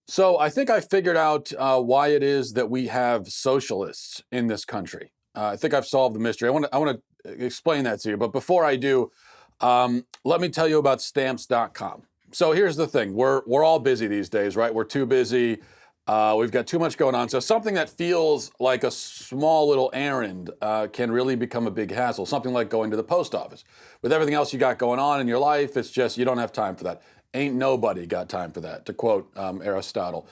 So I think I figured out why it is that we have socialists in this country. I think I've solved the mystery. I want to explain that to you. But before I do, let me tell you about stamps.com. So here's the thing. We're all busy these days, right? We're too busy. We've got too much going on. So something that feels like a small little errand can really become a big hassle. Something like going to the post office. With everything else you got going on in your life, it's just you don't have time for that. Ain't nobody got time for that, to quote Aristotle.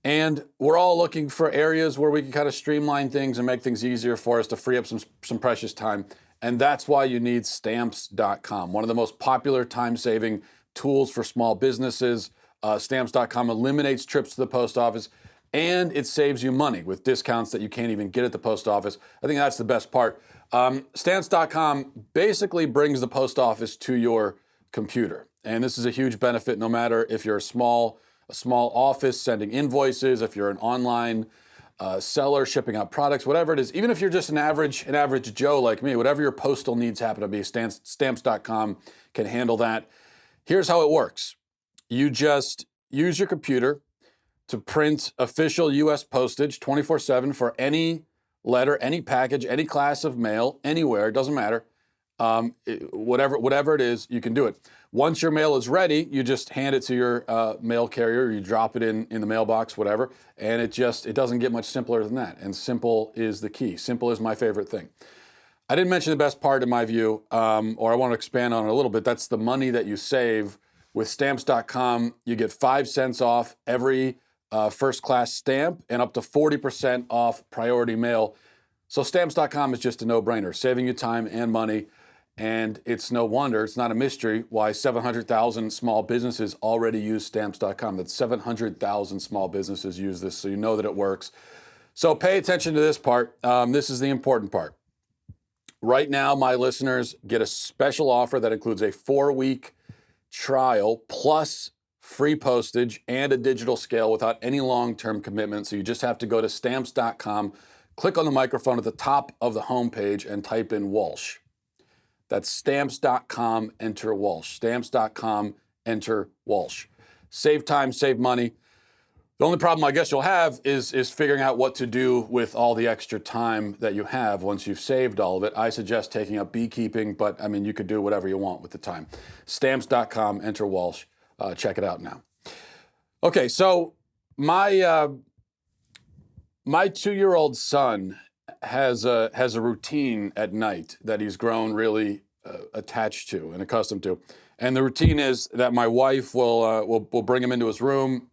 And we're all looking for areas where we can kind of streamline things and make things easier for us to free up some precious time. And that's why you need stamps.com, one of the most popular time-saving tools for small businesses. Stamps.com eliminates trips to the post office, and it saves you money with discounts that you can't even get at the post office. I think that's the best part. Stamps.com basically brings the post office to your computer. And this is a huge benefit no matter if you're a small office sending invoices, if you're an online seller shipping out products, whatever it is. Even if you're just an average Joe like me, whatever your postal needs happen to be, stamps.com can handle that. Here's how it works. You just use your computer to print official U.S. postage 24/7 for any letter, any package, any class of mail, anywhere, it doesn't matter. Whatever it is, you can do it. Once your mail is ready, you just hand it to your mail carrier, you drop it in the mailbox, whatever, and it doesn't get much simpler than that. And simple is the key. Simple is my favorite thing. I didn't mention the best part in my view, or I want to expand on it a little bit. That's the money that you save. With stamps.com, you get 5 cents off every first class stamp and up to 40% off priority mail. So stamps.com is just a no-brainer, saving you time and money. And it's no wonder, it's not a mystery, why 700,000 small businesses already use stamps.com. That's 700,000 small businesses use this, so you know that it works. So pay attention to this part. This is the important part. Right now, my listeners get a special offer that includes a 4-week trial plus free postage and a digital scale without any long-term commitment. So you just have to go to stamps.com, click on the microphone at the top of the homepage and type in Walsh. That's stamps.com, enter Walsh. Stamps.com, enter Walsh. Save time, save money. The only problem I guess you'll have is figuring out what to do with all the extra time that you have once you've saved all of it. I suggest taking up beekeeping, but I mean, you could do whatever you want with the time. Stamps.com, enter Walsh. Check it out now. Okay, so my 2-year-old son has a routine at night that he's grown really attached to and accustomed to. And the routine is that my wife will bring him into his room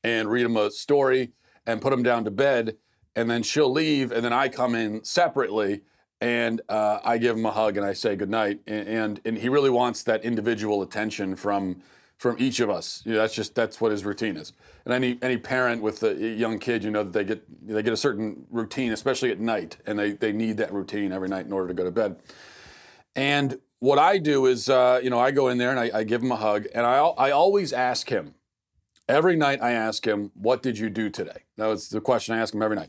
and read him a story and put him down to bed, and then she'll leave, and then I come in separately and I give him a hug and I say goodnight. And he really wants that individual attention from each of us. You know, that's what his routine is. And any parent with a young kid, you know that they get a certain routine, especially at night, and they need that routine every night in order to go to bed. And what I do is, I go in there and I give him a hug, and I always ask him. Every night I ask him, what did you do today? That was the question I ask him every night.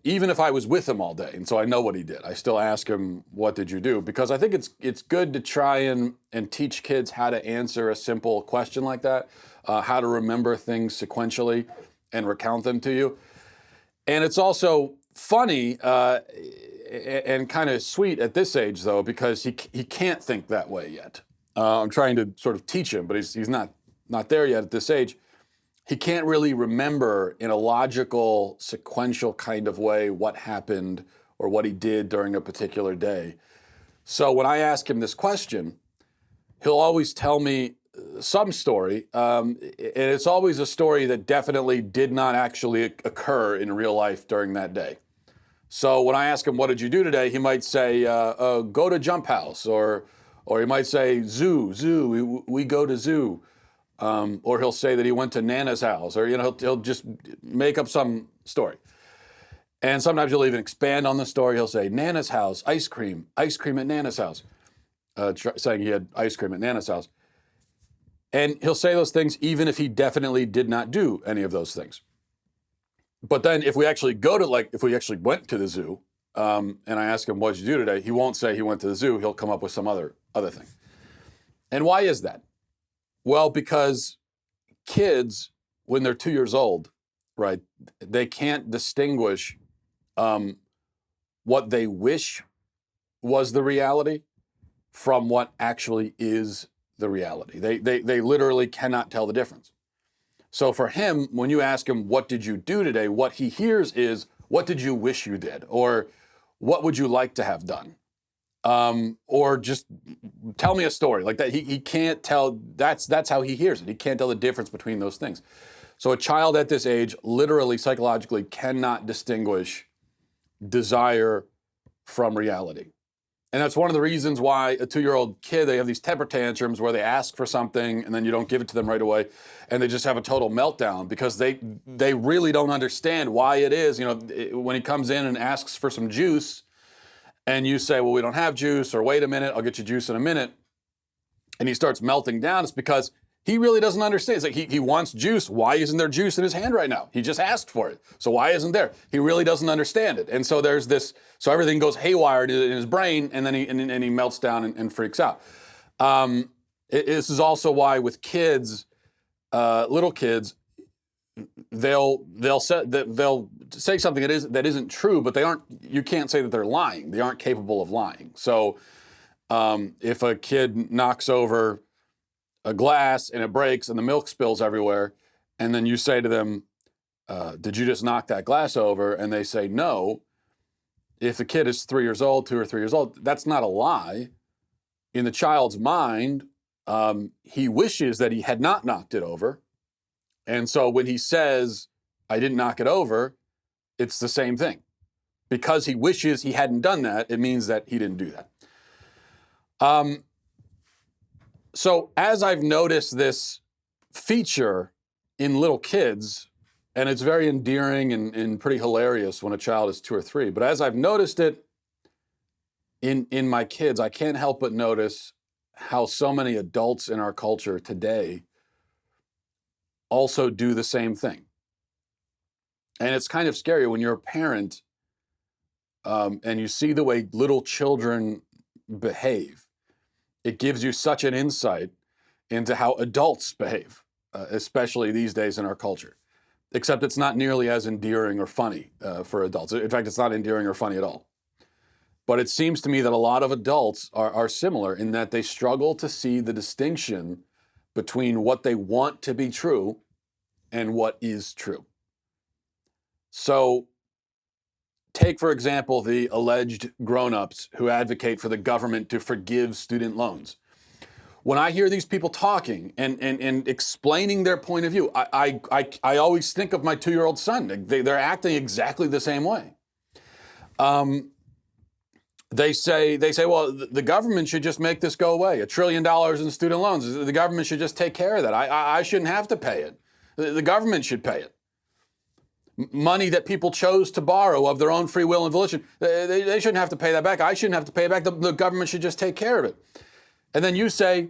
Even if I was with him all day, and so I know what he did, I still ask him, what did you do? Because I think it's good to try and teach kids how to answer a simple question like that, how to remember things sequentially and recount them to you. And it's also funny and kind of sweet at this age, though, because he can't think that way yet. I'm trying to sort of teach him, but he's not there yet at this age. He can't really remember in a logical, sequential kind of way what happened or what he did during a particular day. So when I ask him this question, he'll always tell me some story, and it's always a story that definitely did not actually occur in real life during that day. So when I ask him, what did you do today? He might say, go to Jump House, or he might say, zoo, we go to zoo. Or he'll say that he went to Nana's house, or he'll just make up some story. And sometimes he'll even expand on the story. He'll say, Nana's house, ice cream at Nana's house, saying he had ice cream at Nana's house. And he'll say those things even if he definitely did not do any of those things. But then if we actually went to the zoo, and I ask him, what did you do today? He won't say he went to the zoo. He'll come up with some other thing. And why is that? Well, because kids, when they're 2 years old, right, they can't distinguish what they wish was the reality from what actually is the reality. They literally cannot tell the difference. So for him, when you ask him, what did you do today? What he hears is, what did you wish you did? Or what would you like to have done? Or just tell me a story like that. He can't tell. That's how he hears it. He can't tell the difference between those things. So a child at this age literally psychologically cannot distinguish desire from reality. And that's one of the reasons why a 2-year-old kid, they have these temper tantrums where they ask for something and then you don't give it to them right away and they just have a total meltdown because they really don't understand why it is. You know, when he comes in and asks for some juice and you say, well, we don't have juice, or wait a minute, I'll get you juice in a minute. And he starts melting down. It's because he really doesn't understand. It's like he wants juice. Why isn't there juice in his hand right now? He just asked for it. So why isn't there? He really doesn't understand it. And so there's this, so everything goes haywire in his brain, and then he melts down and freaks out. This is also why with kids, little kids, they'll say something that isn't true, but you can't say that they're lying. They aren't capable of lying. So if a kid knocks over a glass and it breaks and the milk spills everywhere, and then you say to them, did you just knock that glass over? And they say no. If the kid is 3 years old, 2 or 3 years old, that's not a lie. In the child's mind, he wishes that he had not knocked it over. And so when he says, I didn't knock it over, it's the same thing. Because he wishes he hadn't done that, it means that he didn't do that. So as I've noticed this feature in little kids, and it's very endearing and pretty hilarious when a child is 2 or 3, but as I've noticed it in my kids, I can't help but notice how so many adults in our culture today also do the same thing. And it's kind of scary when you're a parent and you see the way little children behave. It gives you such an insight into how adults behave, especially these days in our culture. Except it's not nearly as endearing or funny for adults. In fact, it's not endearing or funny at all. But it seems to me that a lot of adults are similar in that they struggle to see the distinction between what they want to be true and what is true. So take, for example, the alleged grown-ups who advocate for the government to forgive student loans. When I hear these people talking and explaining their point of view, I always think of my 2-year-old son. They're acting exactly the same way. They say, well, the government should just make this go away. $1 trillion in student loans. The government should just take care of that. I shouldn't have to pay it. The government should pay it. Money that people chose to borrow of their own free will and volition, they shouldn't have to pay that back. I shouldn't have to pay it back. The government should just take care of it. And then you say,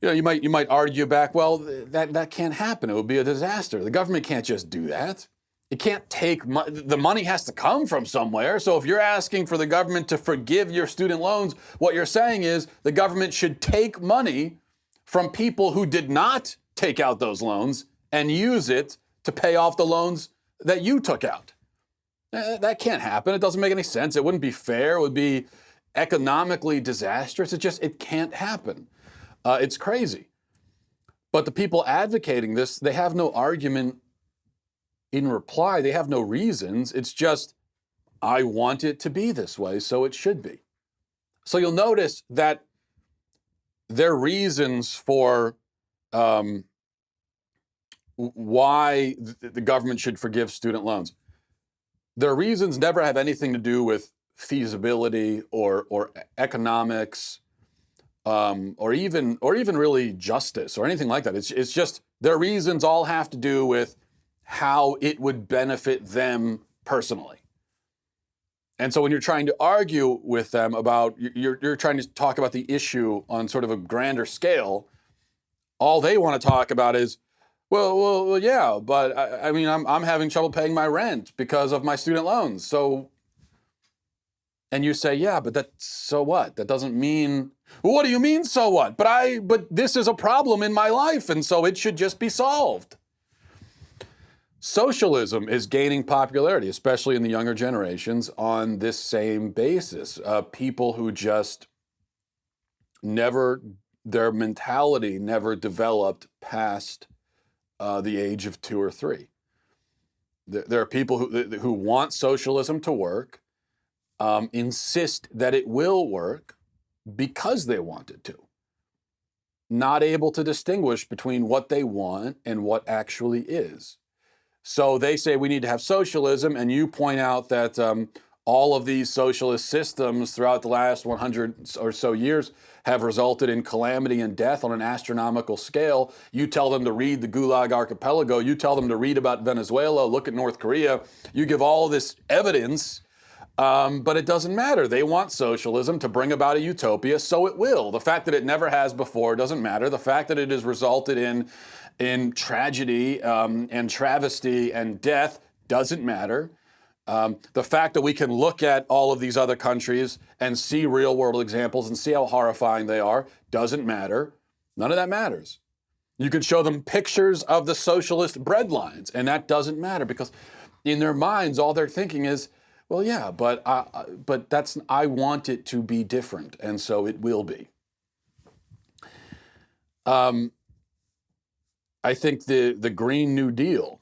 you might argue back, well, that can't happen. It would be a disaster. The government can't just do that. It can't take the money has to come from somewhere. So if you're asking for the government to forgive your student loans, what you're saying is the government should take money from people who did not take out those loans and use it to pay off the loans that you took out. That can't happen. It doesn't make any sense. It wouldn't be fair. It would be economically disastrous. It can't happen. It's crazy. But the people advocating this, they have no argument in reply. They have no reasons. It's just, I want it to be this way, so it should be. So you'll notice that their reasons for why the government should forgive student loans, their reasons never have anything to do with feasibility or economics, or even really justice or anything like that. It's just their reasons all have to do with how it would benefit them personally. And so when you're trying to argue with them about, you're trying to talk about the issue on sort of a grander scale, all they want to talk about is, well, yeah, but I mean, I'm having trouble paying my rent because of my student loans. So, and you say, yeah, but so what? That doesn't mean, well, what do you mean, so what? But this is a problem in my life, and so it should just be solved. Socialism is gaining popularity, especially in the younger generations, on this same basis. People who just never, their mentality never developed past the age of 2 or 3. There are people who want socialism to work, insist that it will work because they want it to, not able to distinguish between what they want and what actually is. So they say we need to have socialism, and you point out that all of these socialist systems throughout the last 100 or so years have resulted in calamity and death on an astronomical scale. You tell them to read the Gulag Archipelago. You tell them to read about Venezuela, look at North Korea. You give all this evidence, but it doesn't matter. They want socialism to bring about a utopia, so it will. The fact that it never has before doesn't matter. The fact that it has resulted in tragedy and travesty and death doesn't matter. The fact that we can look at all of these other countries and see real world examples and see how horrifying they are doesn't matter. None of that matters. You can show them pictures of the socialist breadlines, and that doesn't matter because in their minds, all they're thinking is, well, yeah, but I want it to be different, and so it will be. I think the Green New Deal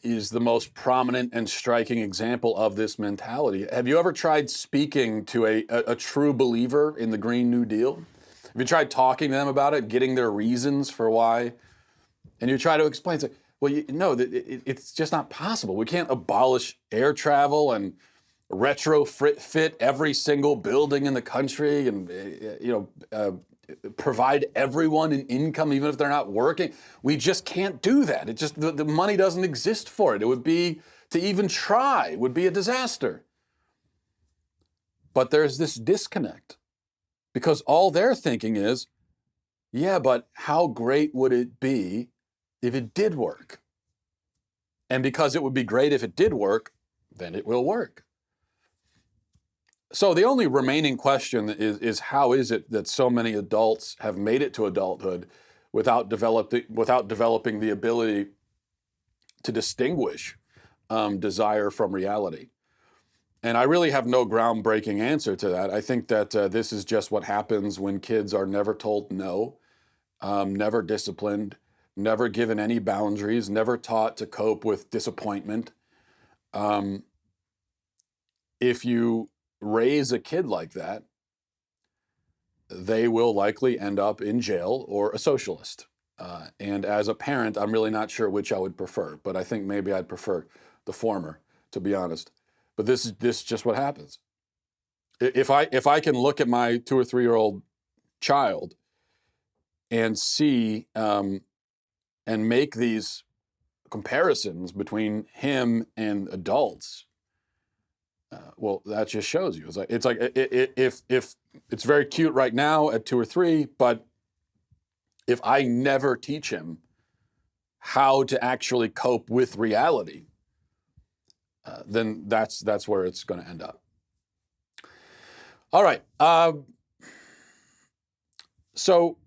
is the most prominent and striking example of this mentality. Have you ever tried speaking to a true believer in the Green New Deal? Have you tried talking to them about it, getting their reasons for why? And you try to explain, it's like, well, it's just not possible. We can't abolish air travel and retrofit every single building in the country and provide everyone an income even if they're not working. We just can't do that. It just the money doesn't exist for it. It would be to even try would be a disaster. But there's this disconnect because all they're thinking is, yeah, but how great would it be if it did work? And because it would be great if it did work, then it will work. So the only remaining question is how is it that so many adults have made it to adulthood without developing the ability to distinguish desire from reality? And I really have no groundbreaking answer to that. I think that this is just what happens when kids are never told no, never disciplined, never given any boundaries, never taught to cope with disappointment. If you raise a kid like that, they will likely end up in jail or a socialist. And as a parent, I'm really not sure which I would prefer, but I think maybe I'd prefer the former, to be honest. But this is just what happens. If I can look at my 2 or 3 year old child and see and make these comparisons between him and adults, well, that just shows you. It's like if it's very cute right now at 2 or 3, but if I never teach him how to actually cope with reality, then that's where it's going to end up. All right. So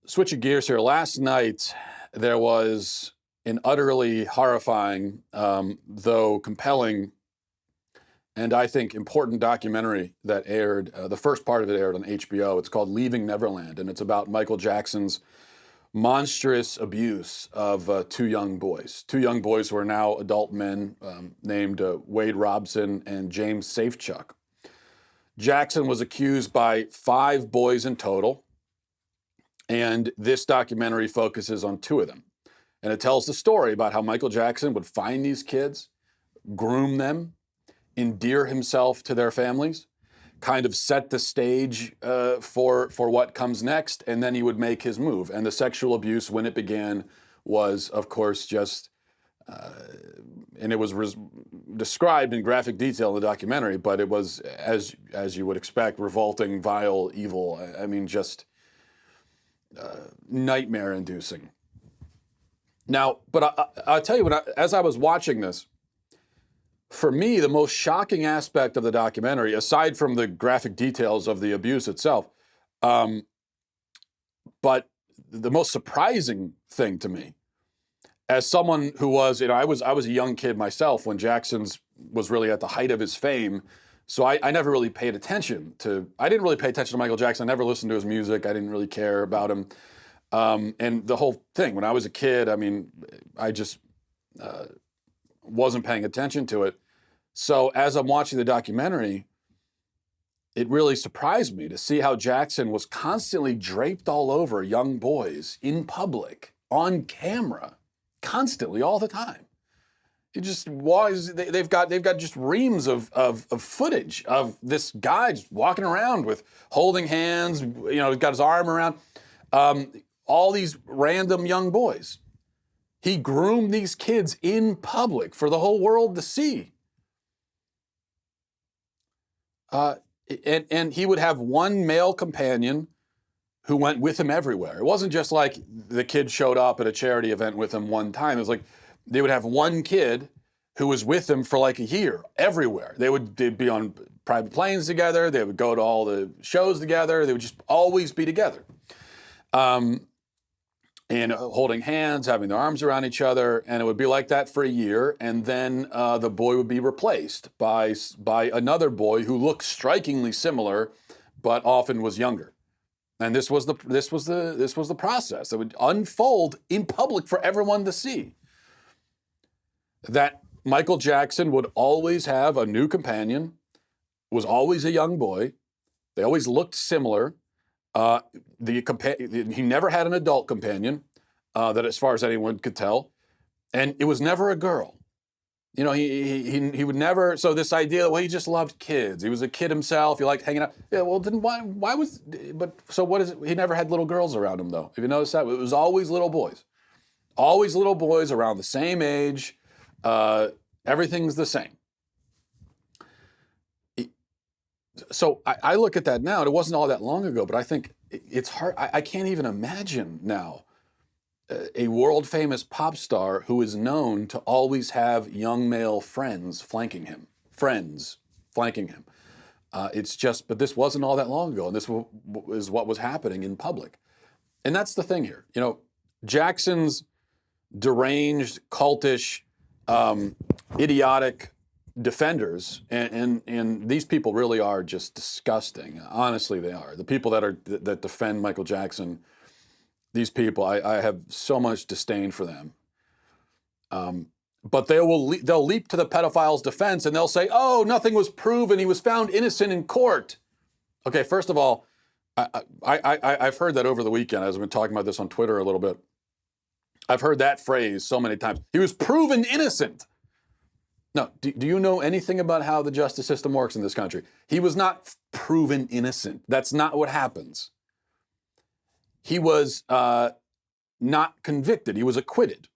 switching gears here. Last night there was an utterly horrifying, though compelling, and I think important documentary that aired. The first part of it aired on HBO. It's called Leaving Neverland, and it's about Michael Jackson's monstrous abuse of 2 young boys. 2 young boys who are now adult men named Wade Robson and James Safechuck. Jackson was accused by 5 boys in total, and this documentary focuses on 2 of them. And it tells the story about how Michael Jackson would find these kids, groom them, endear himself to their families, kind of set the stage for what comes next, and then he would make his move. And the sexual abuse, when it began, was, of course, just, and it was described in graphic detail in the documentary, but it was, as you would expect, revolting, vile, evil. I mean, just nightmare-inducing. Now, but I'll tell you, as I was watching this, for me, the most shocking aspect of the documentary, aside from the graphic details of the abuse itself, but the most surprising thing to me, as someone who was, I was a young kid myself when Jackson's was really at the height of his fame. So I never really paid attention I didn't really pay attention to Michael Jackson. I never listened to his music. I didn't really care about him. And the whole thing, when I was a kid, I mean, I just wasn't paying attention to it. So as I'm watching the documentary, it really surprised me to see how Jackson was constantly draped all over young boys in public, on camera, constantly, all the time. It just was. They've got just reams of footage of this guy just walking around with holding hands. He's got his arm around all these random young boys. He groomed these kids in public for the whole world to see. And he would have one male companion who went with him everywhere. It wasn't just like the kid showed up at a charity event with him one time. It was like they would have one kid who was with him for like a year, everywhere. They'd be on private planes together. They would go to all the shows together. They would just always be together. And holding hands, having their arms around each other. And it would be like that for a year. And then the boy would be replaced by another boy who looked strikingly similar, but often was younger. And this was the process that would unfold in public for everyone to see. That Michael Jackson would always have a new companion, was always a young boy. They always looked similar. He never had an adult companion, that as far as anyone could tell, and it was never a girl. He would never. So this idea, well, he just loved kids. He was a kid himself. He liked hanging out. Yeah, well, then why was? But so what is it? He never had little girls around him, though. Have you noticed that? It was always little boys around the same age. Everything's the same. So I look at that now, and it wasn't all that long ago, but I think it's hard. I can't even imagine now a world famous pop star who is known to always have young male friends flanking him. It's just, but this wasn't all that long ago, and this is what was happening in public. And that's the thing here. Jackson's deranged, cultish, idiotic defenders, and these people really are just disgusting. Honestly, they are. The people that defend Michael Jackson, these people, I have so much disdain for them. But they'll leap to the pedophile's defense and they'll say, "Oh, nothing was proven. He was found innocent in court." Okay, first of all, I've heard that over the weekend as I've been talking about this on Twitter a little bit. I've heard that phrase so many times. He was proven innocent. No, do you know anything about how the justice system works in this country? He was not proven innocent. That's not what happens. He was not convicted. He was acquitted.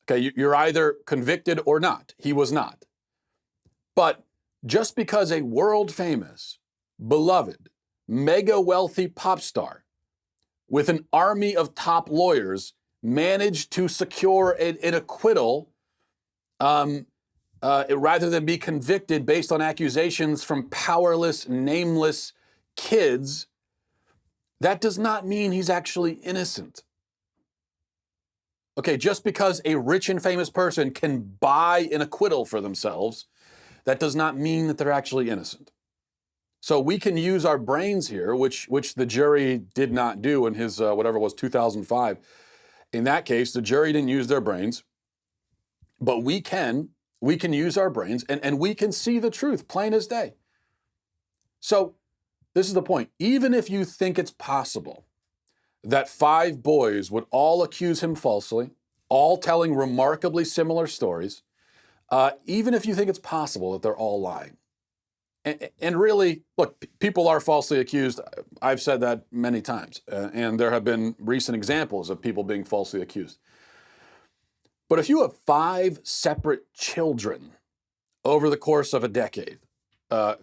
Okay, you're either convicted or not. He was not. But just because a world famous, beloved, mega wealthy pop star with an army of top lawyers managed to secure an acquittal rather than be convicted based on accusations from powerless, nameless kids, that does not mean he's actually innocent. Okay, just because a rich and famous person can buy an acquittal for themselves, that does not mean that they're actually innocent. So we can use our brains here, which the jury did not do in his, whatever it was, 2005. In that case, the jury didn't use their brains, but we can use our brains and we can see the truth plain as day. So this is the point. Even if you think it's possible that 5 boys would all accuse him falsely, all telling remarkably similar stories, even if you think it's possible that they're all lying. And really, look, people are falsely accused. I've said that many times, and there have been recent examples of people being falsely accused. But if you have 5 separate children over the course of a decade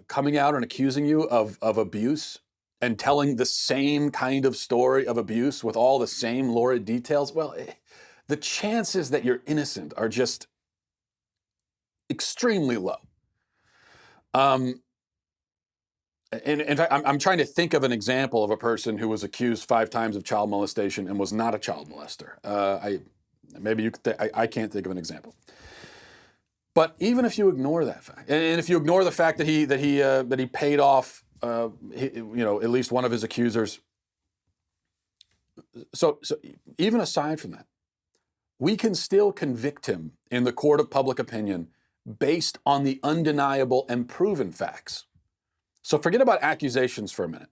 coming out and accusing you of abuse and telling the same kind of story of abuse with all the same lurid details, well, the chances that you're innocent are just extremely low. And in fact, I'm trying to think of an example of a person who was accused 5 times of child molestation and was not a child molester. Maybe you could I can't think of an example. But even if you ignore that fact, and if you ignore the fact that he paid off, at least one of his accusers. So even aside from that, we can still convict him in the court of public opinion based on the undeniable and proven facts. So forget about accusations for a minute.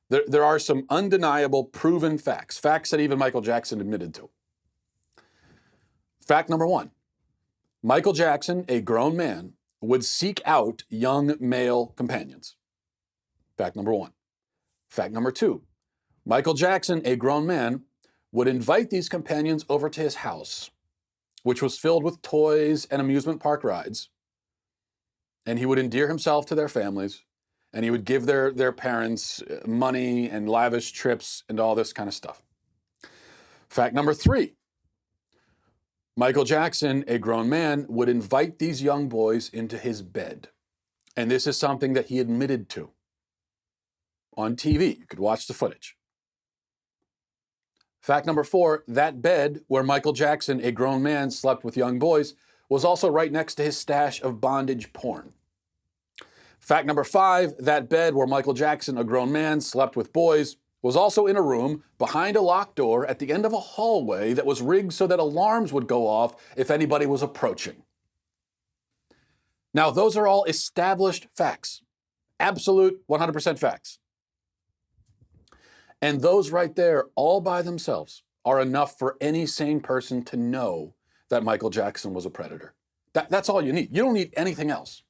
There are some undeniable, proven facts that even Michael Jackson admitted to. Fact number one, Michael Jackson, a grown man, would seek out young male companions. Fact number one. Fact number two, Michael Jackson, a grown man, would invite these companions over to his house, which was filled with toys and amusement park rides. And he would endear himself to their families, and he would give their parents money and lavish trips and all this kind of stuff. Fact number three, Michael Jackson, a grown man, would invite these young boys into his bed. And this is something that he admitted to on TV. You could watch the footage. Fact number four, that bed where Michael Jackson, a grown man, slept with young boys was also right next to his stash of bondage porn. Fact number five, that bed where Michael Jackson, a grown man, slept with boys was also in a room behind a locked door at the end of a hallway that was rigged so that alarms would go off if anybody was approaching. Now, those are all established facts, absolute 100% facts. And those right there, all by themselves, are enough for any sane person to know that Michael Jackson was a predator. That's all you need. You don't need anything else.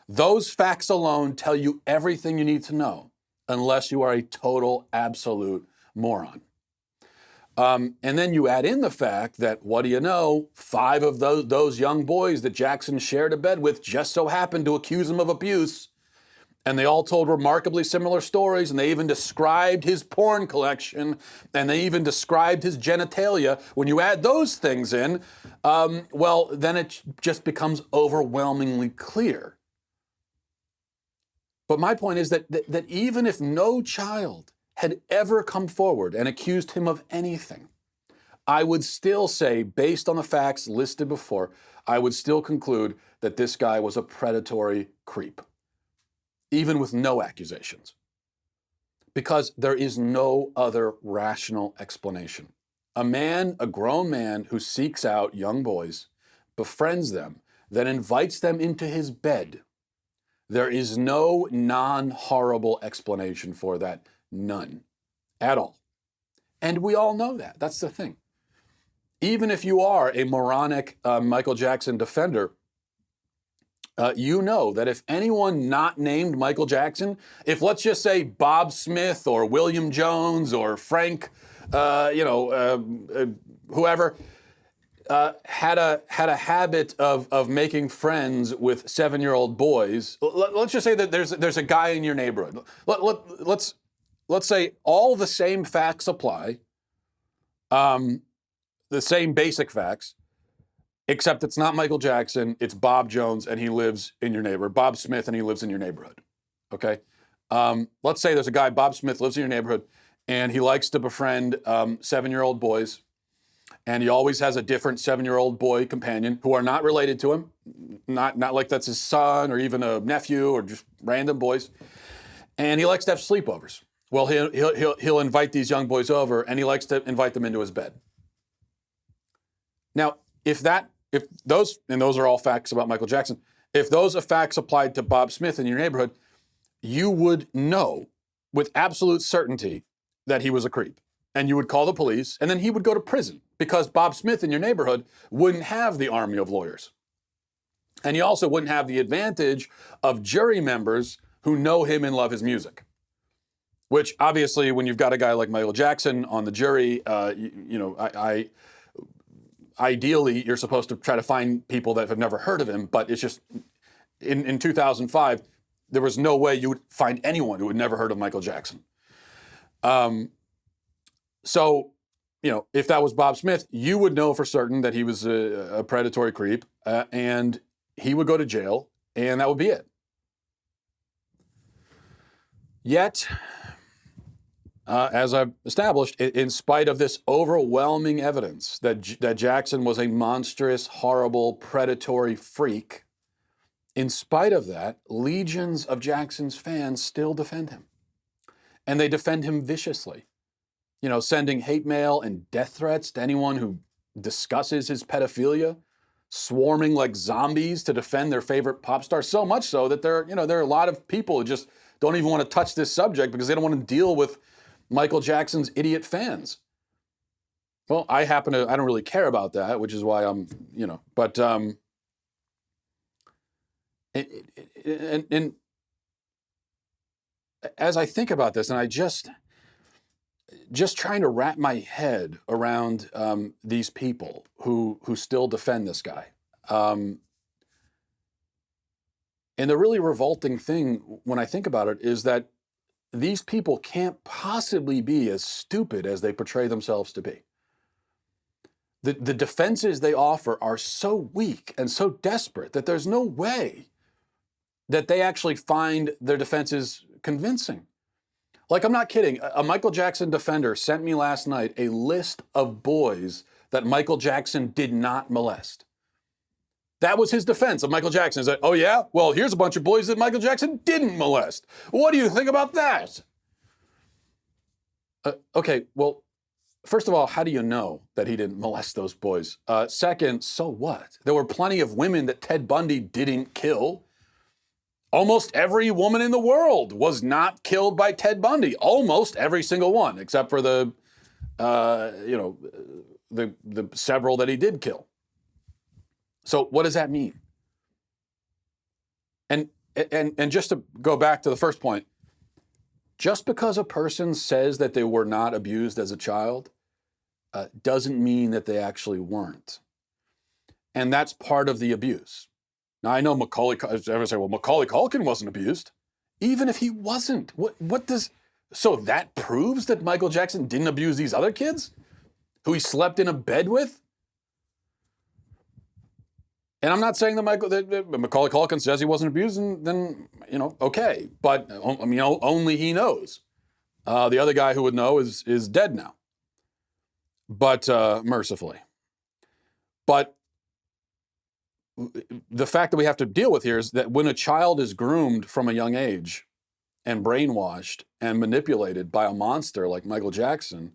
Those facts alone tell you everything you need to know, unless you are a total, absolute moron. And then you add in the fact that, what do you know, 5 of those young boys that Jackson shared a bed with just so happened to accuse him of abuse. And they all told remarkably similar stories, and they even described his porn collection, and they even described his genitalia. When you add those things in, well, then it just becomes overwhelmingly clear. But my point is that even if no child had ever come forward and accused him of anything, I would still say, based on the facts listed before, I would still conclude that this guy was a predatory creep, even with no accusations, because there is no other rational explanation. A grown man who seeks out young boys, befriends them, then invites them into his bed. There is no non-horrible explanation for that. None. At all. And we all know that. That's the thing. Even if you are a moronic Michael Jackson defender, you know that if anyone not named Michael Jackson, if let's just say Bob Smith or William Jones or Frank, whoever, had a habit of making friends with 7-year-old boys. Let's just say that there's a guy in your neighborhood. Let's say all the same facts apply, the same basic facts, except it's not Michael Jackson, it's Bob Jones, and he lives in your neighborhood. Bob Smith, and he lives in your neighborhood. Okay? Let's say there's a guy, Bob Smith, lives in your neighborhood, and he likes to befriend 7-year-old boys. And he always has a different 7-year-old boy companion who are not related to him, not like that's his son or even a nephew or just random boys. And he likes to have sleepovers. Well, he'll invite these young boys over, and he likes to invite them into his bed. Now, if those are all facts about Michael Jackson, if those are facts applied to Bob Smith in your neighborhood, you would know with absolute certainty that he was a creep. And you would call the police, and then he would go to prison because Bob Smith in your neighborhood wouldn't have the army of lawyers. And he also wouldn't have the advantage of jury members who know him and love his music. Which obviously, when you've got a guy like Michael Jackson on the jury, ideally you're supposed to try to find people that have never heard of him. But it's just in 2005, there was no way you would find anyone who had never heard of Michael Jackson. So, if that was Bob Smith, you would know for certain that he was a predatory creep, and he would go to jail, and that would be it. Yet, as I've established, in spite of this overwhelming evidence that Jackson was a monstrous, horrible, predatory freak, in spite of that, legions of Jackson's fans still defend him. And they defend him viciously, sending hate mail and death threats to anyone who discusses his pedophilia, swarming like zombies to defend their favorite pop star, so much so that there are a lot of people who just don't even want to touch this subject because they don't want to deal with Michael Jackson's idiot fans. Well, I don't really care about that, which is why I'm, but, and as I think about this, and I just trying to wrap my head around these people who still defend this guy. And the really revolting thing when I think about it is that these people can't possibly be as stupid as they portray themselves to be. The defenses they offer are so weak and so desperate that there's no way that they actually find their defenses convincing. Like, I'm not kidding. A Michael Jackson defender sent me last night a list of boys that Michael Jackson did not molest. That was his defense of Michael Jackson. Is that, oh yeah? Well, here's a bunch of boys that Michael Jackson didn't molest. What do you think about that? Okay, well, first of all, how do you know that he didn't molest those boys? Second, so what? There were plenty of women that Ted Bundy didn't kill. Almost every woman in the world was not killed by Ted Bundy. Almost every single one, except for the several that he did kill. So what does that mean? And just to go back to the first point, just because a person says that they were not abused as a child doesn't mean that they actually weren't. And that's part of the abuse. Now, I know everyone say, well, Macaulay Culkin wasn't abused. Even if he wasn't, so that proves that Michael Jackson didn't abuse these other kids who he slept in a bed with? And I'm not saying that Macaulay Culkin says he wasn't abused, and then, okay. But, only he knows. The other guy who would know is dead now. But, mercifully. But the fact that we have to deal with here is that when a child is groomed from a young age and brainwashed and manipulated by a monster like Michael Jackson,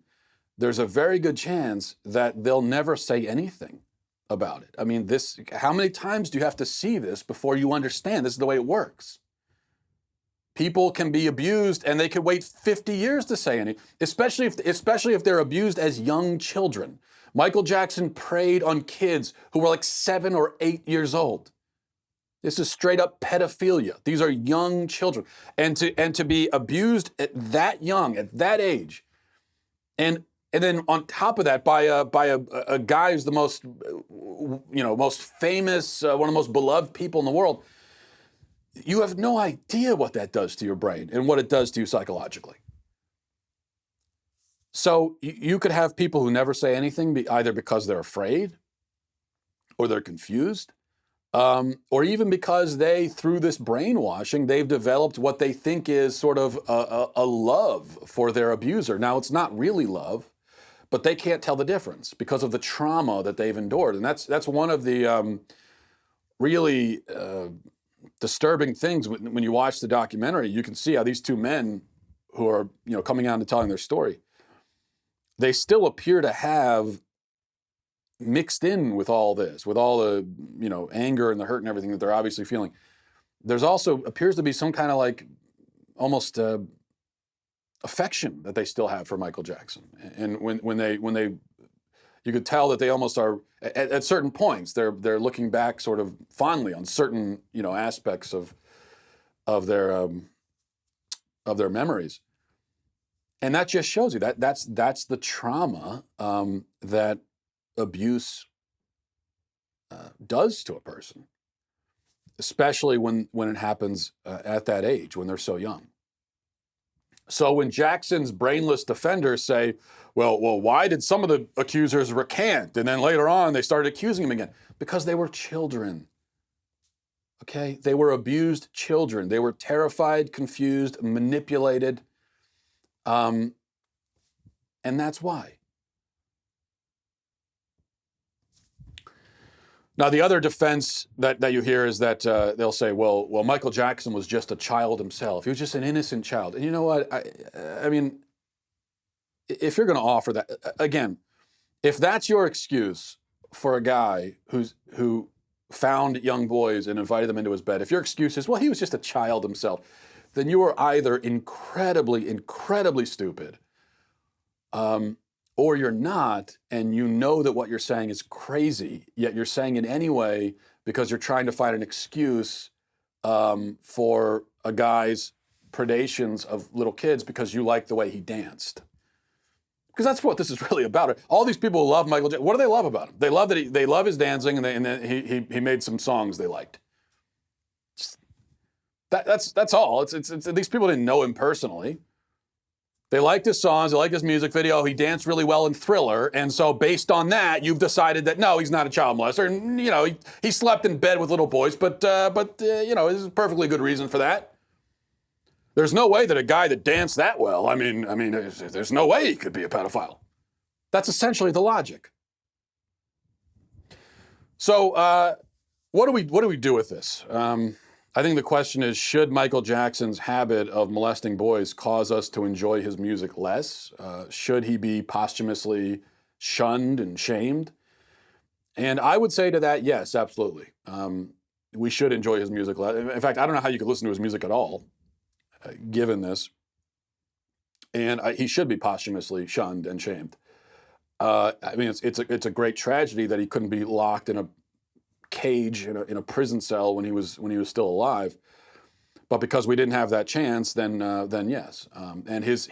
there's a very good chance that they'll never say anything about it. I mean, how many times do you have to see this before you understand this is the way it works? People can be abused and they could wait 50 years to say anything, especially if they're abused as young children. Michael Jackson preyed on kids who were like 7 or 8 years old. This is straight up pedophilia. These are young children. And to be abused at that young, at that age, and then on top of that by a guy who's the most famous, one of the most beloved people in the world, you have no idea what that does to your brain and what it does to you psychologically. So you could have people who never say anything, either because they're afraid or they're confused, or even because through this brainwashing, they've developed what they think is sort of a love for their abuser. Now, it's not really love, but they can't tell the difference because of the trauma that they've endured. And that's one of the really disturbing things when you watch the documentary. You can see how these two men who are coming out and telling their story, they still appear to have mixed in with all this, with all the anger and the hurt and everything that they're obviously feeling. There's also appears to be some kind of like almost affection that they still have for Michael Jackson. And when they you could tell that they almost are at certain points they're looking back sort of fondly on certain aspects of their memories. And that just shows you that's the trauma that abuse does to a person, especially when it happens at that age, when they're so young. So when Jackson's brainless defenders say, well, why did some of the accusers recant? And then later on, they started accusing him again. Because they were children. Okay? They were abused children. They were terrified, confused, manipulated. And that's why. Now, the other defense that you hear is that they'll say, well, Michael Jackson was just a child himself. He was just an innocent child. And you know what? I mean, if you're going to offer that, again, if that's your excuse for a guy who found young boys and invited them into his bed, if your excuse is, well, he was just a child himself, then you are either incredibly, incredibly stupid, or you're not, and you know that what you're saying is crazy, yet you're saying it anyway because you're trying to find an excuse for a guy's predations of little kids because you like the way he danced. Because that's what this is really about. All these people who love Michael Jackson, what do they love about him? They love that they love his dancing, and then he made some songs they liked. That's all. It's these people didn't know him personally. They liked his songs, they liked his music video. He danced really well in Thriller, and so based on that, you've decided that no, he's not a child molester. And you know, he slept in bed with little boys, but you know, there's a perfectly good reason for that. There's no way that a guy that danced that well, I mean, there's no way he could be a pedophile. That's essentially the logic. So, what do we do with this? I think the question is, should Michael Jackson's habit of molesting boys cause us to enjoy his music less? Should he be posthumously shunned and shamed? And I would say to that, yes, absolutely. We should enjoy his music less. In fact, I don't know how you could listen to his music at all, given this. And he should be posthumously shunned and shamed. I mean, it's a great tragedy that he couldn't be locked in a cage in a prison cell when he was still alive, but because we didn't have that chance, then yes. And his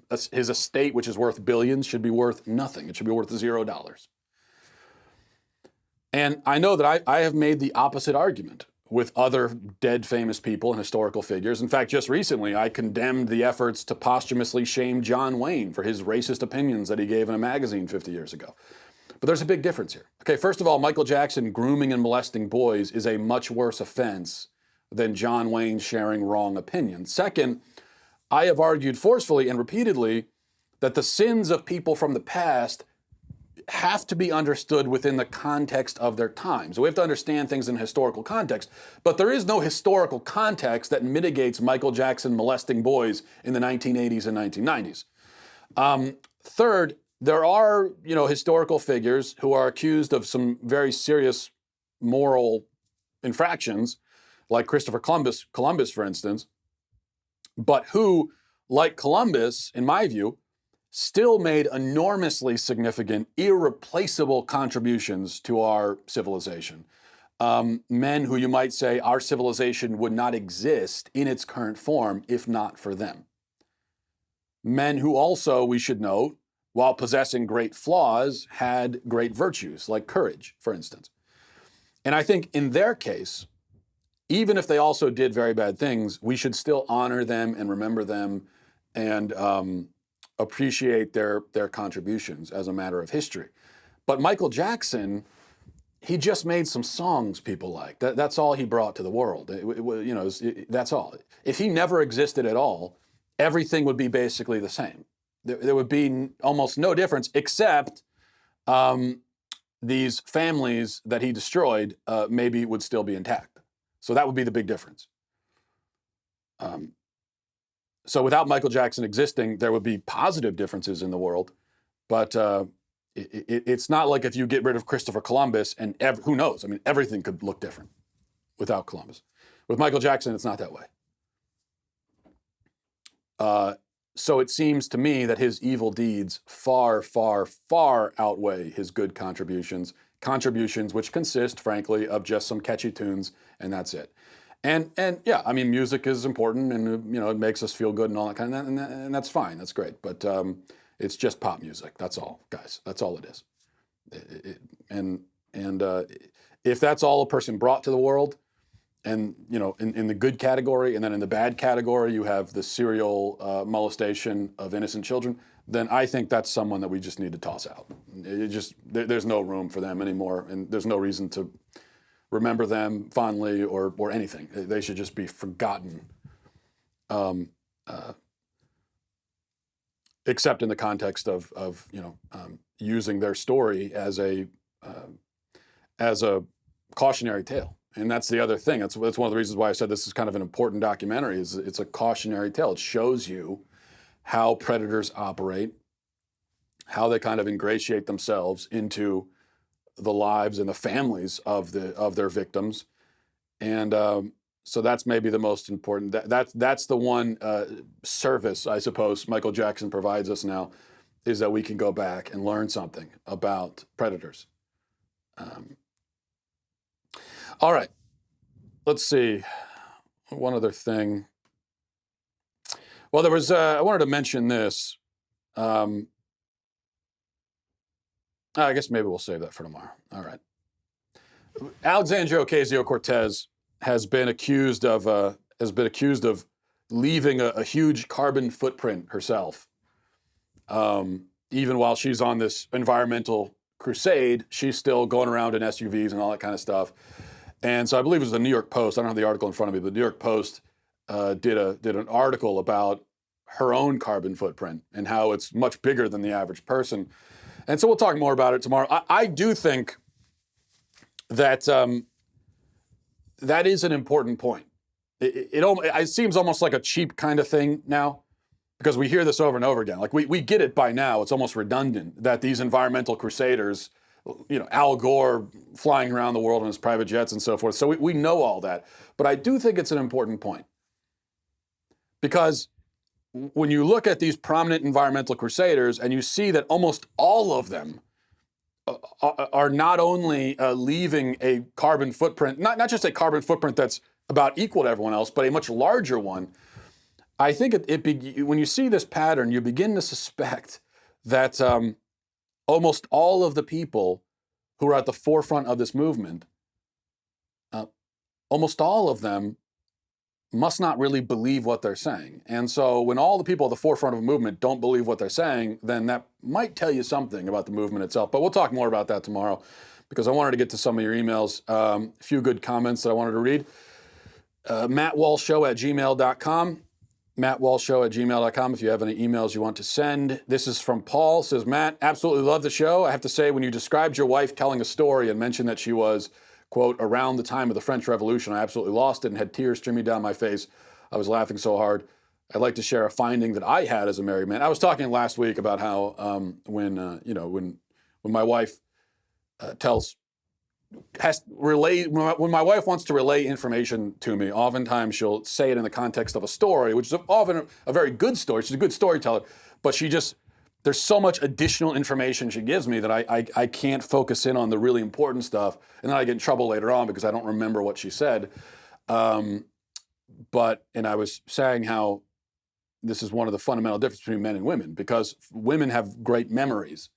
estate, which is worth billions, should be worth nothing. It should be worth $0. And I know that I have made the opposite argument with other dead famous people and historical figures. In fact, just recently, I condemned the efforts to posthumously shame John Wayne for his racist opinions that he gave in a magazine 50 years ago. But there's a big difference here. Okay, first of all, Michael Jackson grooming and molesting boys is a much worse offense than John Wayne sharing wrong opinions. Second, I have argued forcefully and repeatedly that the sins of people from the past have to be understood within the context of their time. So we have to understand things in historical context, but there is no historical context that mitigates Michael Jackson molesting boys in the 1980s and 1990s. Third, there are, historical figures who are accused of some very serious moral infractions, like Christopher Columbus, for instance, but who, like Columbus, in my view, still made enormously significant, irreplaceable contributions to our civilization. Men who you might say our civilization would not exist in its current form if not for them. Men who also, we should note, while possessing great flaws, had great virtues, like courage, for instance. And I think in their case, even if they also did very bad things, we should still honor them and remember them and appreciate their contributions as a matter of history. But Michael Jackson, he just made some songs people like. That's all he brought to the world. That's all. If he never existed at all, everything would be basically the same. There would be almost no difference, except these families that he destroyed maybe would still be intact. So that would be the big difference. So without Michael Jackson existing, there would be positive differences in the world, but it's not like if you get rid of Christopher Columbus and who knows? I mean, everything could look different without Columbus. With Michael Jackson, it's not that way. So it seems to me that his evil deeds far, far, far outweigh his good contributions which consist, frankly, of just some catchy tunes, and that's it. And yeah, I mean, music is important, and it makes us feel good and all that kind of, and that's fine, that's great. But it's just pop music. That's all, guys. That's all it is. If that's all a person brought to the world, and in the good category, and then in the bad category, you have the serial molestation of innocent children, then I think that's someone that we just need to toss out. There's no room for them anymore, and there's no reason to remember them fondly or anything. They should just be forgotten. except in the context of using their story as a cautionary tale. And that's the other thing. That's one of the reasons why I said this is kind of an important documentary. Is it's a cautionary tale. It shows you how predators operate, how they kind of ingratiate themselves into the lives and the families of their victims, and so that's maybe the most important. That's the one service, I suppose, Michael Jackson provides us now, is that we can go back and learn something about predators. All right, let's see. One other thing. Well, there was. I wanted to mention this. I guess maybe we'll save that for tomorrow. All right. Alexandria Ocasio-Cortez has been accused of leaving a huge carbon footprint herself. Even while she's on this environmental crusade, she's still going around in SUVs and all that kind of stuff. And so I believe it was the New York Post. I don't have the article in front of me, but the New York Post did an article about her own carbon footprint and how it's much bigger than the average person. And so we'll talk more about it tomorrow. I do think that that is an important point. It seems almost like a cheap kind of thing now, because we hear this over and over again. Like we get it by now. It's almost redundant that these environmental crusaders, Al Gore flying around the world in his private jets and so forth. So we know all that. But I do think it's an important point, because when you look at these prominent environmental crusaders and you see that almost all of them are not only leaving a carbon footprint, not just a carbon footprint that's about equal to everyone else, but a much larger one, I think when you see this pattern, you begin to suspect that almost all of the people who are at the forefront of this movement, almost all of them must not really believe what they're saying. And so when all the people at the forefront of a movement don't believe what they're saying, then that might tell you something about the movement itself. But we'll talk more about that tomorrow, because I wanted to get to some of your emails. A few good comments that I wanted to read. MattWalshShow@gmail.com. MattWalshShow@gmail.com if you have any emails you want to send. This is from Paul. It says, Matt, absolutely love the show. I have to say, when you described your wife telling a story and mentioned that she was, quote, around the time of the French Revolution, I absolutely lost it and had tears streaming down my face. I was laughing so hard. I'd like to share a finding that I had as a married man. I was talking last week about how when my wife when my wife wants to relay information to me, oftentimes she'll say it in the context of a story, which is often a very good story. She's a good storyteller, but there's so much additional information she gives me that I can't focus in on the really important stuff. And then I get in trouble later on because I don't remember what she said. And I was saying how this is one of the fundamental differences between men and women, because women have great memories.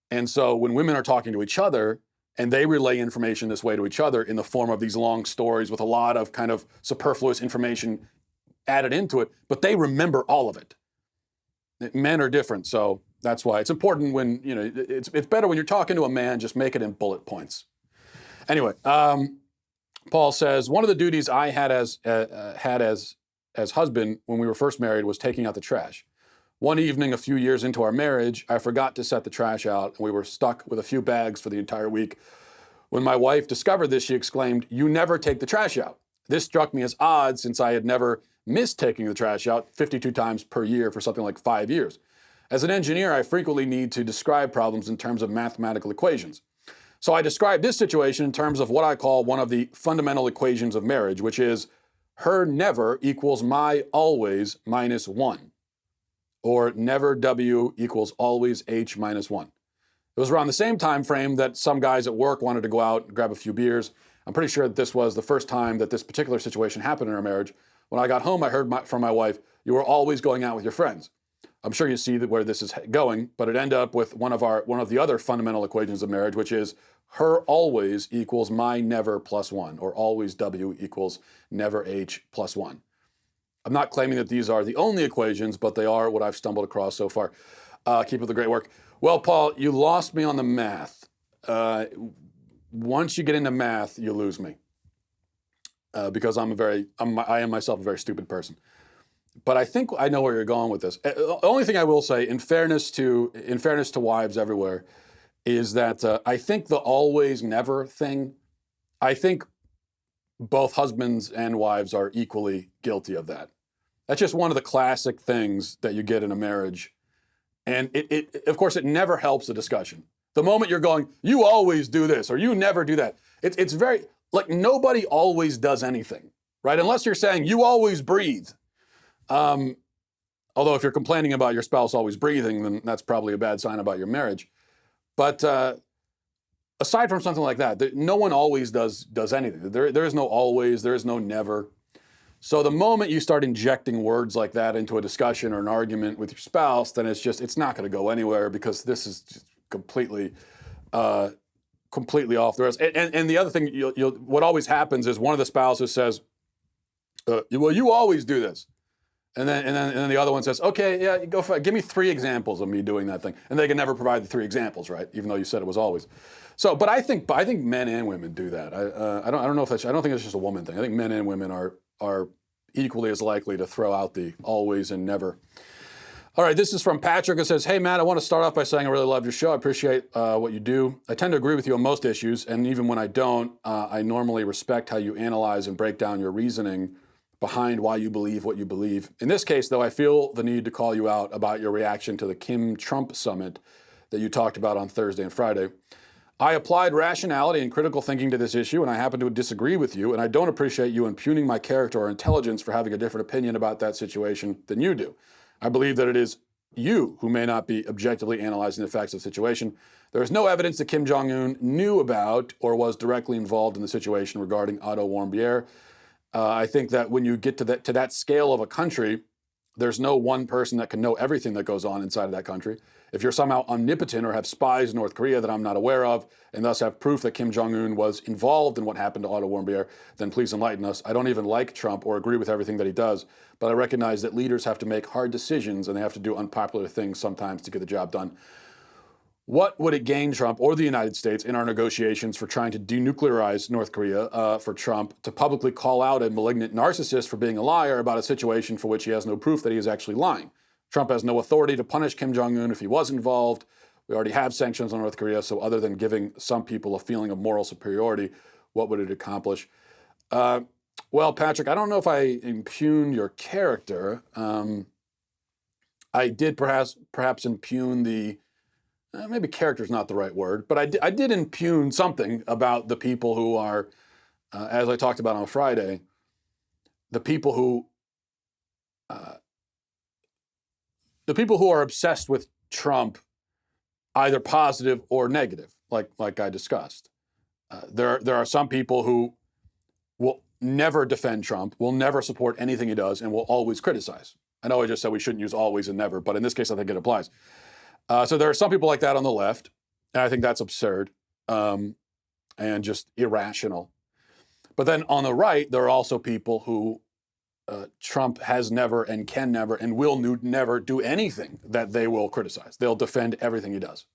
And so when women are talking to each other and they relay information this way to each other in the form of these long stories with a lot of kind of superfluous information added into it, but they remember all of it. Men are different, so that's why it's important when, it's better when you're talking to a man, just make it in bullet points. Anyway, Paul says, one of the duties I had as husband when we were first married was taking out the trash. One evening, a few years into our marriage, I forgot to set the trash out, and we were stuck with a few bags for the entire week. When my wife discovered this, she exclaimed, "You never take the trash out." This struck me as odd, since I had never missed taking the trash out 52 times per year for something like 5 years. As an engineer, I frequently need to describe problems in terms of mathematical equations. So I describe this situation in terms of what I call one of the fundamental equations of marriage, which is her never equals my always minus 1, or never W equals always H minus 1. It was around the same time frame that some guys at work wanted to go out and grab a few beers. I'm pretty sure that this was the first time that this particular situation happened in our marriage. When I got home, I heard from my wife, "You were always going out with your friends." I'm sure you see where this is going, but it ended up with one of the other fundamental equations of marriage, which is her always equals my never plus 1, or always W equals never H plus 1. I'm not claiming that these are the only equations, but they are what I've stumbled across so far. Keep up the great work. Well, Paul, you lost me on the math. Once you get into math, you lose me. Because I am myself a very stupid person. but I think I know where you're going with this. The only thing I will say, in fairness to wives everywhere, is that I think the always never thing, I think both husbands and wives are equally guilty of that. That's just one of the classic things that you get in a marriage. And it of course, it never helps the discussion. The moment you're going, you always do this, or you never do that. It's very, like, nobody always does anything, right? Unless you're saying you always breathe. Although if you're complaining about your spouse always breathing, then that's probably a bad sign about your marriage. But aside from something like that, no one always does anything. There is no always, there is no never. So the moment you start injecting words like that into a discussion or an argument with your spouse, then it's not going to go anywhere, because this is just completely off the rails. And the other thing, what always happens is one of the spouses says, well, you always do this. And then the other one says, okay, yeah, go for it. Give me 3 examples of me doing that thing. And they can never provide the 3 examples, right? Even though you said it was always. So, but I think men and women do that. I don't know if I don't think it's just a woman thing. I think men and women are equally as likely to throw out the always and never. All right, this is from Patrick. It says, hey, Matt, I want to start off by saying I really love your show. I appreciate what you do. I tend to agree with you on most issues, and even when I don't, I normally respect how you analyze and break down your reasoning behind why you believe what you believe. In this case, though, I feel the need to call you out about your reaction to the Kim-Trump summit that you talked about on Thursday and Friday. I applied rationality and critical thinking to this issue, and I happen to disagree with you, and I don't appreciate you impugning my character or intelligence for having a different opinion about that situation than you do. I believe that it is you who may not be objectively analyzing the facts of the situation. There is no evidence that Kim Jong-un knew about or was directly involved in the situation regarding Otto Warmbier. I think that when you get to that scale of a country, there's no one person that can know everything that goes on inside of that country. If you're somehow omnipotent or have spies in North Korea that I'm not aware of, and thus have proof that Kim Jong-un was involved in what happened to Otto Warmbier, then please enlighten us. I don't even like Trump or agree with everything that he does, but I recognize that leaders have to make hard decisions and they have to do unpopular things sometimes to get the job done. What would it gain Trump or the United States in our negotiations for trying to denuclearize North Korea for Trump to publicly call out a malignant narcissist for being a liar about a situation for which he has no proof that he is actually lying? Trump has no authority to punish Kim Jong-un if he was involved. We already have sanctions on North Korea, so other than giving some people a feeling of moral superiority, what would it accomplish? Well, Patrick, I don't know if I impugn your character. I did perhaps impugn the, maybe character is not the right word, but I did impugn something about the people who are, as I talked about on Friday, the people who are obsessed with Trump, either positive or negative, like I discussed. There are some people who will never defend Trump, will never support anything he does, and will always criticize. I know I just said we shouldn't use always and never, but in this case, I think it applies. So there are some people like that on the left, and I think that's absurd and just irrational. But then on the right, there are also people who Trump has never and can never and will never do anything that they will criticize. They'll defend everything he does.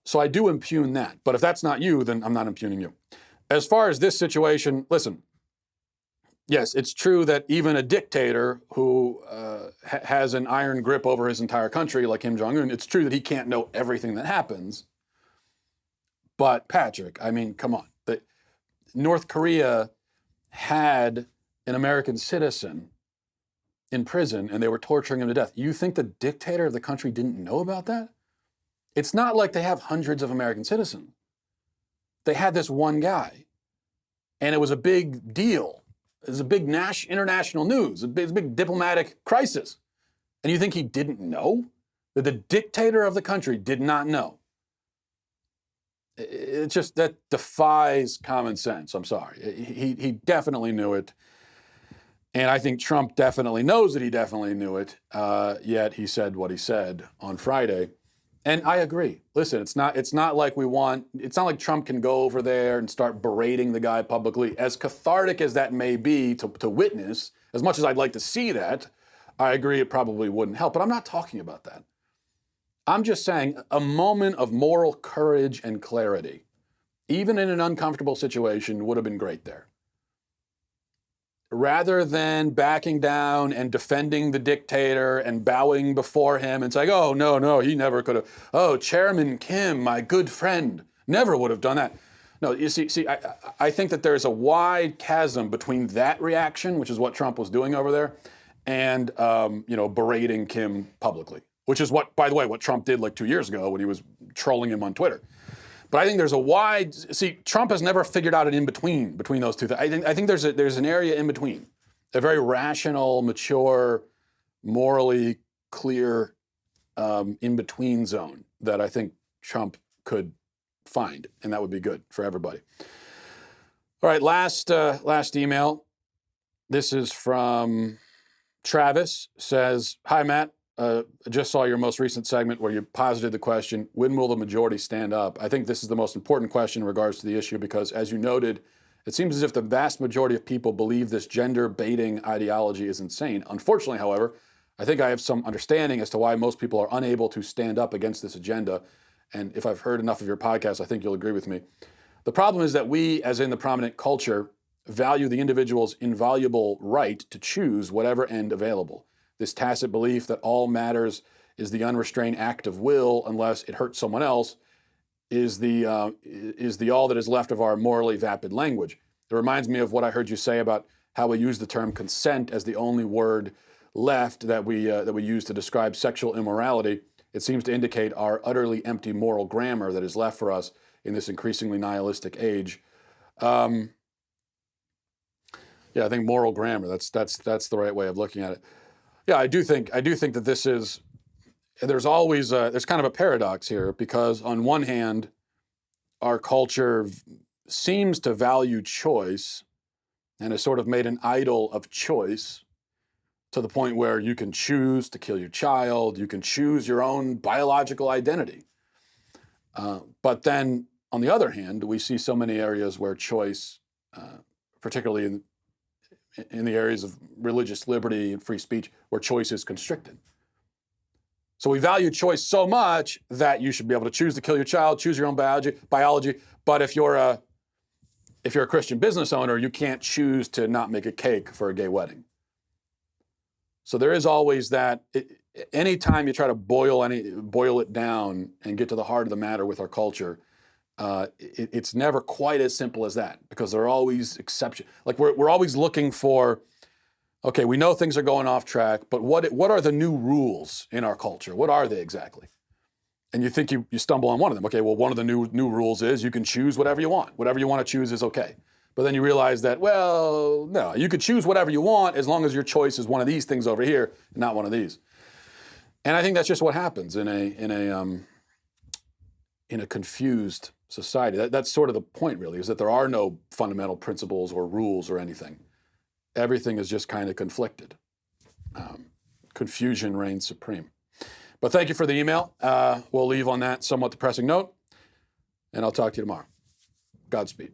So I do impugn that. But if that's not you, then I'm not impugning you. As far as this situation, listen, yes, it's true that even a dictator who has an iron grip over his entire country, like Kim Jong-un, it's true that he can't know everything that happens. But Patrick, I mean, come on. North Korea had an American citizen in prison and they were torturing him to death. You think the dictator of the country didn't know about that? It's not like they have hundreds of American citizens. They had this one guy, and it was a big deal. It was a big international news, a big diplomatic crisis. And you think he didn't know? That the dictator of the country did not know? It's just, that defies common sense. I'm sorry. He definitely knew it. And I think Trump definitely knows that he definitely knew it. Yet he said what he said on Friday. And I agree. Listen, it's not like it's not like Trump can go over there and start berating the guy publicly. As cathartic as that may be to witness, as much as I'd like to see that, I agree it probably wouldn't help. But I'm not talking about that. I'm just saying a moment of moral courage and clarity, even in an uncomfortable situation, would have been great there. rather than backing down and defending the dictator and bowing before him and saying, oh, no, he never could have. Oh, Chairman Kim, my good friend, never would have done that. No, you see, I think that there's a wide chasm between that reaction, which is what Trump was doing over there, and berating Kim publicly, which is what, by the way, what Trump did like 2 years ago when he was trolling him on Twitter. But I think there's a wide, Trump has never figured out an in-between between those two things. I think there's an area in between, a very rational, mature, morally clear in-between zone that I think Trump could find, and that would be good for everybody. All right, last email. This is from Travis. Says, hi, Matt. I just saw your most recent segment where you posited the question, when will the majority stand up? I think this is the most important question in regards to the issue because, as you noted, it seems as if the vast majority of people believe this gender baiting ideology is insane. Unfortunately, however, I think I have some understanding as to why most people are unable to stand up against this agenda. And if I've heard enough of your podcast, I think you'll agree with me. The problem is that we, as in the prominent culture, value the individual's inviolable right to choose whatever end available. This tacit belief that all matters is the unrestrained act of will unless it hurts someone else is the all that is left of our morally vapid language. It reminds me of what I heard you say about how we use the term consent as the only word left that we use to describe sexual immorality. It seems to indicate our utterly empty moral grammar that is left for us in this increasingly nihilistic age. Yeah, I think moral grammar, that's the right way of looking at it. Yeah, I do think that this is, there's always, there's kind of a paradox here because on one hand, our culture seems to value choice and has sort of made an idol of choice to the point where you can choose to kill your child, you can choose your own biological identity. But then on the other hand, we see so many areas where choice, particularly in the areas of religious liberty and free speech, where choice is constricted. So we value choice so much that you should be able to choose to kill your child, choose your own biology. But if you're a Christian business owner, you can't choose to not make a cake for a gay wedding. So there is always that. Anytime you try to boil it down and get to the heart of the matter with our culture, it's never quite as simple as that because there are always exceptions. Like we're always looking for, okay, we know things are going off track, but what are the new rules in our culture? What are they exactly? And you think you stumble on one of them. Okay, well, one of the new rules is you can choose whatever you want. Whatever you want to choose is okay. But then you realize that, well, no, you could choose whatever you want as long as your choice is one of these things over here, and not one of these. And I think that's just what happens in a confused society. That's sort of the point, really, is that there are no fundamental principles or rules or anything. Everything is just kind of conflicted. Confusion reigns supreme. But thank you for the email. We'll leave on that somewhat depressing note, and I'll talk to you tomorrow. Godspeed.